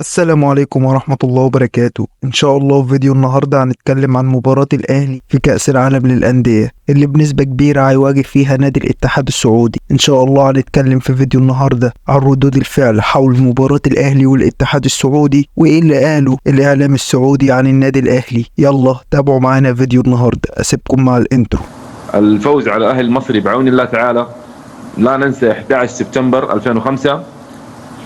السلام عليكم ورحمة الله وبركاته. إن شاء الله في فيديو النهاردة هنتكلم عن مباراة الأهلي في كأس العالم للأندية اللي بنسبة كبيرة هيواجه فيها نادي الاتحاد السعودي. إن شاء الله هنتكلم في فيديو النهاردة عن ردود الفعل حول مباراة الأهلي والاتحاد السعودي وإيه اللي قاله الإعلام السعودي عن النادي الأهلي. يلا تابعوا معانا فيديو النهاردة، أسيبكم مع الانترو. الفوز على الأهلي المصري بعون الله تعالى. لا ننسى 11 سبتمبر 2005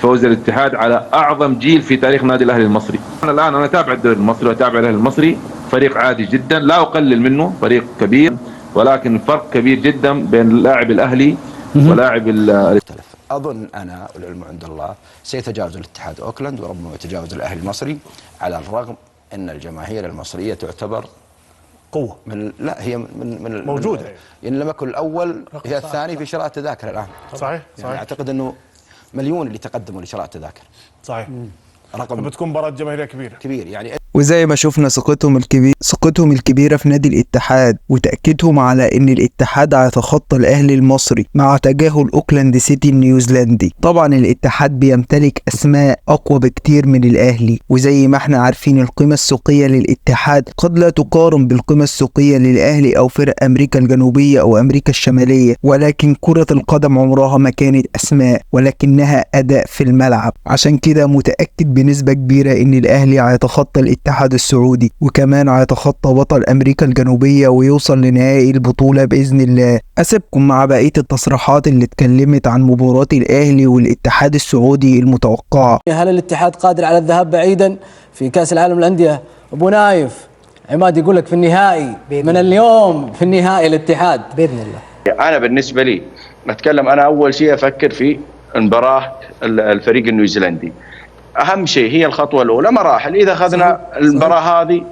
فوز الاتحاد على أعظم جيل في تاريخ نادي الأهلي المصري. أنا أتابع الدوري المصري وأتابع الأهلي المصري، فريق عادي جدا لا أقلل منه، فريق كبير، ولكن فرق كبير جدا بين لاعب الأهلي ولاعب أظن أنا والعلم عند الله سيتجاوز الاتحاد أوكلاند وربما يتجاوز الأهلي المصري، على الرغم أن الجماهير المصرية تعتبر قوة. لا هي من موجودة، يعني لم يكن الأول هي الثاني في شراء التذاكر الآن. صحيح. يعني أعتقد أنه مليون اللي تقدموا لشراء التذاكر. صحيح. رقم بتكون مباراة جماهيرية كبير يعني. وزي ما شفنا ثقتهم الكبيرة في نادي الاتحاد وتأكيدهم على ان الاتحاد هيتخطى الاهلي المصري مع تجاهل اوكلاند سيتي النيوزيلندي. طبعا الاتحاد بيمتلك اسماء اقوى بكتير من الاهلي، وزي ما احنا عارفين القيمة السوقية للاتحاد قد لا تقارن بالقيمة السوقية للاهلي او فرق امريكا الجنوبية او امريكا الشمالية، ولكن كرة القدم عمرها ما كانت اسماء ولكنها اداء في الملعب. عشان كده متأكد بنسبة كبيرة ان الاهلي هيتخطى الاتحاد السعودي، وكمان هيتخطى بطل امريكا الجنوبية ويوصل لنهائي البطولة باذن الله. اسيبكم مع بقية التصريحات اللي اتكلمت عن مباراة الاهلي والاتحاد السعودي المتوقعة. هل الاتحاد قادر على الذهاب بعيدا في كأس العالم للأندية؟ ابو نايف عماد يقول لك في النهائي من اليوم، في النهائي الاتحاد باذن الله. انا بالنسبه لي اتكلم، انا اول شيء افكر في مباراه الفريق النيوزيلندي. اهم شيء هي الخطوه الاولى، مراحل. اذا اخذنا المباراه هذه،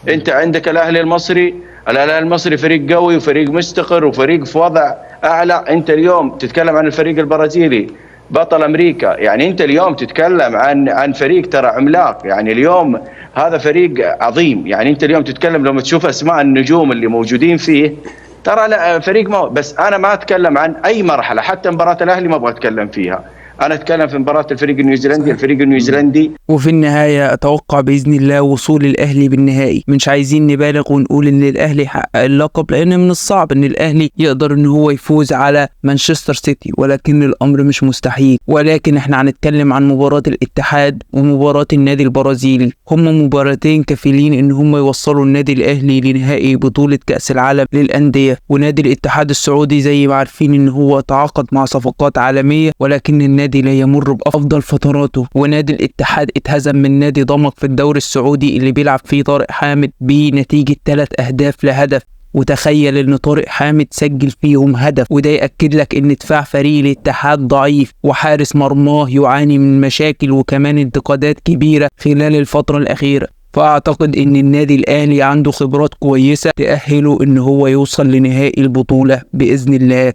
انت عندك الاهلي المصري، الاهلي المصري فريق قوي وفريق مستقر وفريق في وضع اعلى. انت اليوم تتكلم عن الفريق البرازيلي بطل امريكا، يعني انت اليوم تتكلم عن فريق ترى عملاق. يعني اليوم هذا فريق عظيم. يعني انت اليوم تتكلم لما تشوف اسماء النجوم اللي موجودين فيه، ترى لا فريق بس انا ما اتكلم عن اي مرحله، حتى مباراه الاهلي ما ابغى اتكلم فيها، انا اتكلم في مباراه الفريق النيوزيلندي. الفريق النيوزيلندي وفي النهاية اتوقع باذن الله وصول الاهلي بالنهائي. مش عايزين نبالغ ونقول ان الاهلي حقق اللقب، لان من الصعب ان الاهلي يقدر ان هو يفوز على مانشستر سيتي، ولكن الامر مش مستحيل. ولكن احنا هنتكلم عن مباراة الاتحاد ومباراة النادي البرازيلي، هما مباراتين كفيلين ان هما يوصلوا النادي الاهلي لنهائي بطولة كأس العالم للأندية. ونادي الاتحاد السعودي زي ما عارفين ان هو تعاقد مع صفقات عالمية، ولكن النادي لا يمر بأفضل فتراته. ونادي الاتحاد اتهزم من نادي ضمك في الدوري السعودي اللي بيلعب فيه طارق حامد بنتيجة 3 أهداف لهدف. وتخيل ان طارق حامد سجل فيهم هدف، وده يأكد لك ان دفاع فريق الاتحاد ضعيف، وحارس مرماه يعاني من مشاكل وكمان انتقادات كبيرة خلال الفترة الأخيرة. فأعتقد ان النادي الأهلي عنده خبرات كويسة تأهله ان هو يوصل لنهائي البطولة بإذن الله.